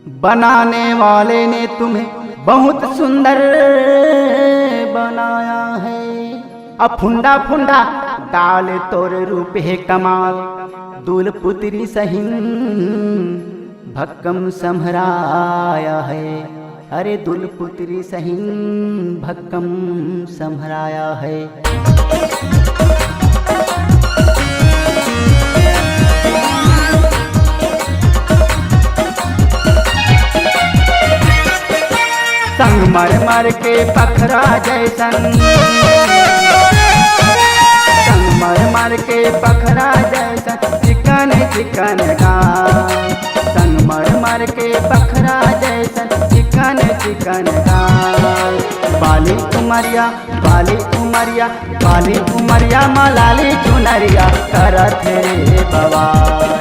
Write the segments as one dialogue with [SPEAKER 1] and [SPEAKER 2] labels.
[SPEAKER 1] बनाने वाले ने तुम्हें बहुत सुंदर बनाया है। अब फुंडा फुंडा डाल तोर रूप है कमाल, दूल पुत्री सहिन भक्कम संभराया है। अरे दूल पुत्री सहिन भक्कम संभराया है। संगमरमर के पखरा जैसन, संगमरमर के पखरा जैसन चिकन चिकन गाल, संगमरमर के पखरा जैसन चिकन चिकन गाल। बाली उमरिया बाली उमरिया बाली उमरिया मलाली चुनरिया करत रे बवाल,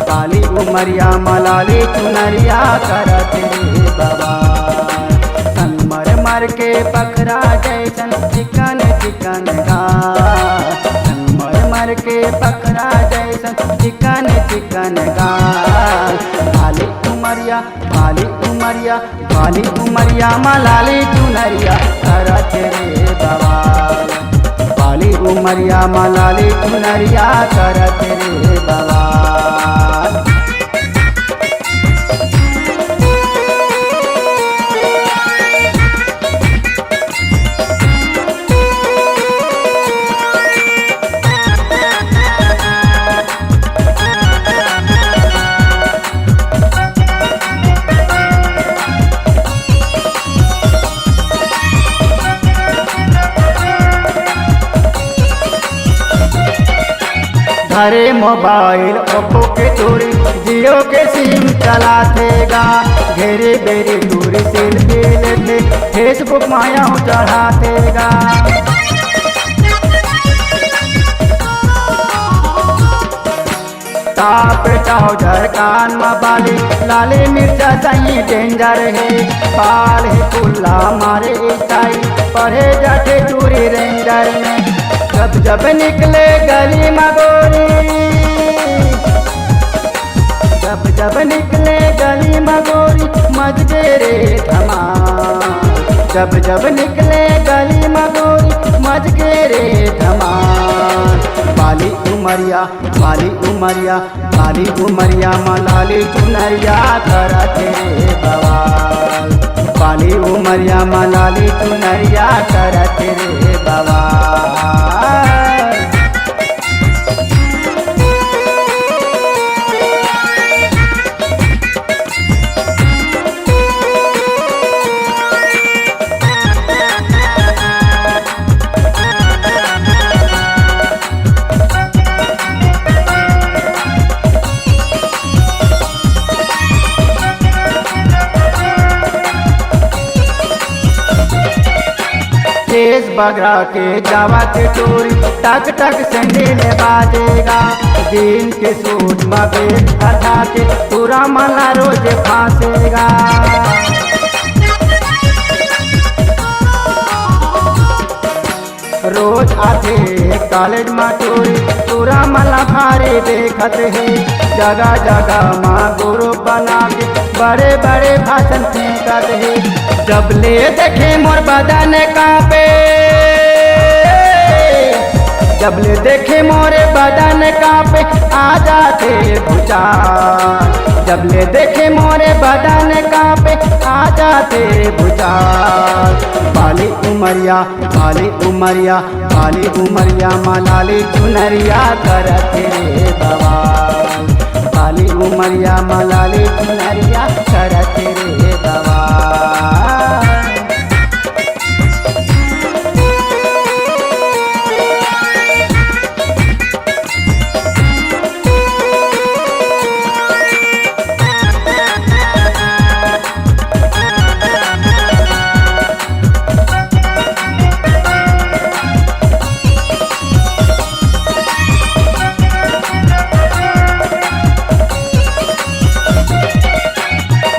[SPEAKER 1] बाली उमरिया मलाली चुनरिया करत रे बवाल। संगमरमर के पखरा जैसन चिकन चिकन गाल, संगमरमर के पखरा जैसन चिकन चिकन गाल। बाली उमरिया बाली उमरिया बाली उमरिया मलाली चुनरिया करत रे बवाल, बाली उमरिया मलाली चुनरिया करत रे बवाल। घरे मोबाइल ओप्पो के चोरी जियो के सिम चलातेगा, घेरे बेरे दूरी सेल्फी लेते फेसबुक माया चढ़ातेगा। टाप ट्राउजर कान में बाली लाली मिर्चा सही डेंजर है, बाल है कुल्ला मारे ईसाई पढ़े जाते चूरी रेंजर में। जब जब निकले गली मगोरी, जब जब निकले गली मगोरी मजगे रे धमाल, जब जब निकले गली मगोरी मजगे रे धमाल। बाली उमरिया बाली उमरिया बाली उमरिया मलाली चुनरिया करत रे बवाल, बाली उमरिया मलाली चुनरिया करत रे बवाल। तेज बगरा के जावा के चोरी टक टक सैंडल बाजेगा, दिन के सूट में बेट हटा के पूरा मला रोज फांसेगा। रोज आते कॉलेज में चोरी पूरा मला भारी देखत है, जगह जगह माँ गुरु बना के बड़े बड़े भाषण फेंकत है। जब ले देखे मोर बदन कांपे, जब ले देखे मोरे बदन कांपे आ जाते भुचाल, जब ले देखे मोरे बदन कांपे आ जाते भुचाल। बाली उमरिया बाली उमरिया बाली उमरिया मलाली चुनरिया करत रे बवाल, बाली उमरिया मलाली चुनरिया करत रे बवाल।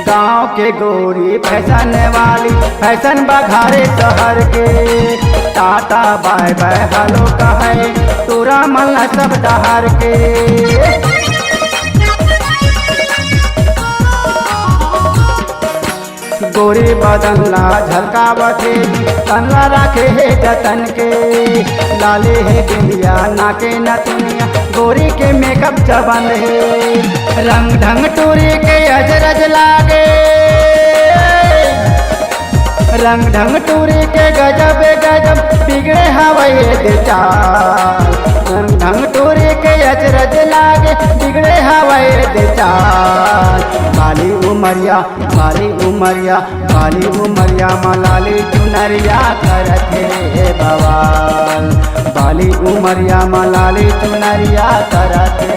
[SPEAKER 1] गाँव के गोरी फैशन वाली फैशन बघारे शहर के, टाटा बाय बाय हेलो कहे तोरा मल्ला सब डहर के। गोरी बदनला झलकावते तनला राखे है जतन के लाले है बिंदिया नाके नथुनिया गोरी के मेकअप चबंद है रंग ढंग टूरी के अजरज लागे रंग ढंग टूरी के गजब गजब बिगड़े हवाई दे चाल रंग ढंग टूरी के अजरज लागे बिगड़े हवाई दे चाल काली उमरिया काली उमरिया काली उमरिया मलाली चुनरिया करते बवाल काली उमरिया मलाली चुनरिया करते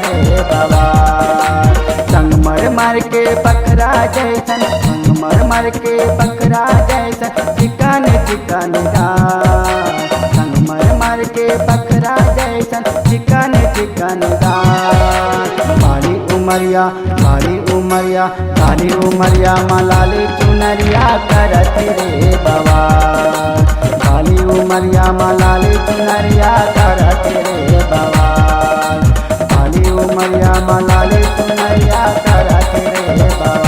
[SPEAKER 1] बवाल संगमर मर के बकरा जैसन संगमर मर के बकरा जैसन चिकन चिकन दाल संगमर मर के बकरा जैसन चिकन चिकन दाल काली उमरिया काली उमरिया काली उमरिया मलाली चुनरिया करत रे बवाल काली उमरिया मलाली चुनरिया करत रे बवाल काली उमरिया मलाली चुनरिया करत रे बवाल।